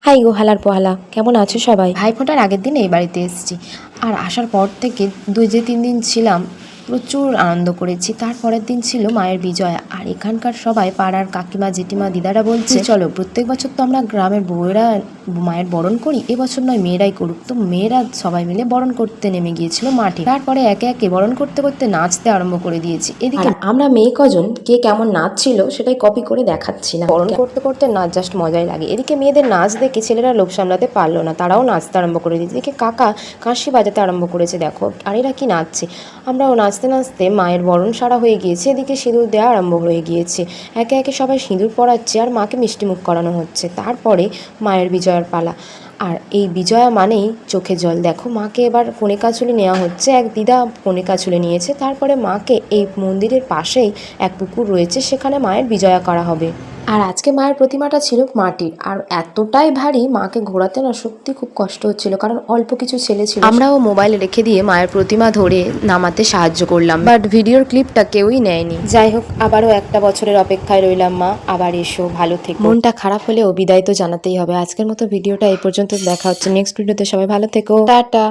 High গো হালার পোহালা, কেমন আছো সবাই? ভাইফোঁটার আগের দিন এই বাড়িতে এসেছি, আর আসার পর থেকে 2-3 দিন ছিলাম, প্রচুর আনন্দ করেছি। তারপরের দিন ছিল মায়ের বিজয়া, আর এখানকার সবাই পাড়ার কাকিমা জেঠিমা দিদারা বলছে চলো প্রত্যেক বছর তো আমরা গ্রামের বউয়েরা মায়ের বরণ করি, এবছর নয় মেয়েরাই করুক। তো মেয়েরা সবাই মিলে বরণ করতে নেমে গিয়েছিল মাঠে। তারপরে একে একে বরণ করতে করতে নাচতে আরম্ভ করে দিয়েছি। এদিকে আমরা মেয়ে কজন কে কেমন নাচছিল সেটাই কপি করে দেখাচ্ছিলাম। বরণ করতে করতে নাচ জাস্ট মজাই লাগে। এদিকে মেয়েদের নাচ দেখে ছেলেরা লোভ সামলাতে পারলো না, তারাও নাচতে আরম্ভ করে দিয়েছে। এদিকে কাকা কাঁসি বাজাতে আরম্ভ করেছে, দেখো আর এরা কি নাচছে। আমরাও নাচতে নাচতে মায়ের বরণ সারা হয়ে গিয়েছে। এদিকে সিঁদুর দেওয়া আরম্ভ হয়ে গিয়েছে, একে একে সবাই সিঁদুর পরাচ্ছে আর মাকে মিষ্টিমুখ করানো হচ্ছে। তারপরে মায়ের বিজয়ার পালা, আর এই বিজয়া মানেই চোখে জল। দেখো মাকে এবার কণিকা চুলি নেওয়া হচ্ছে, এক দিদা কণিকা চুলি নিয়েছে। তারপরে মাকে এই মন্দিরের পাশেই এক পুকুর রয়েছে, সেখানে মায়ের বিজয়া করা হবে। আর আজকে মায়ের প্রতিমাটা ছিল মাটির, আর এতটাই ভারী মাকে ঘোরাতে না সত্যি খুব কষ্ট হচ্ছিল, কারণ অল্প কিছু ছেলে ছিল। আমরাও মোবাইল রেখে দিয়ে মায়ের প্রতিমা ধরে নামাতে সাহায্য করলাম, বাট ভিডিওর ক্লিপটা কেউই নেয়নি। যাই হোক, আবারও একটা বছরের অপেক্ষায় রইলাম, মা আবার এসো, ভালো থেকো। মনটা খারাপ হলেও বিদায় তো জানাতেই হবে। আজকের মতো ভিডিওটা এই পর্যন্ত, দেখা হচ্ছে নেক্সট ভিডিওতে। সবাই ভালো থেকো, টাটা।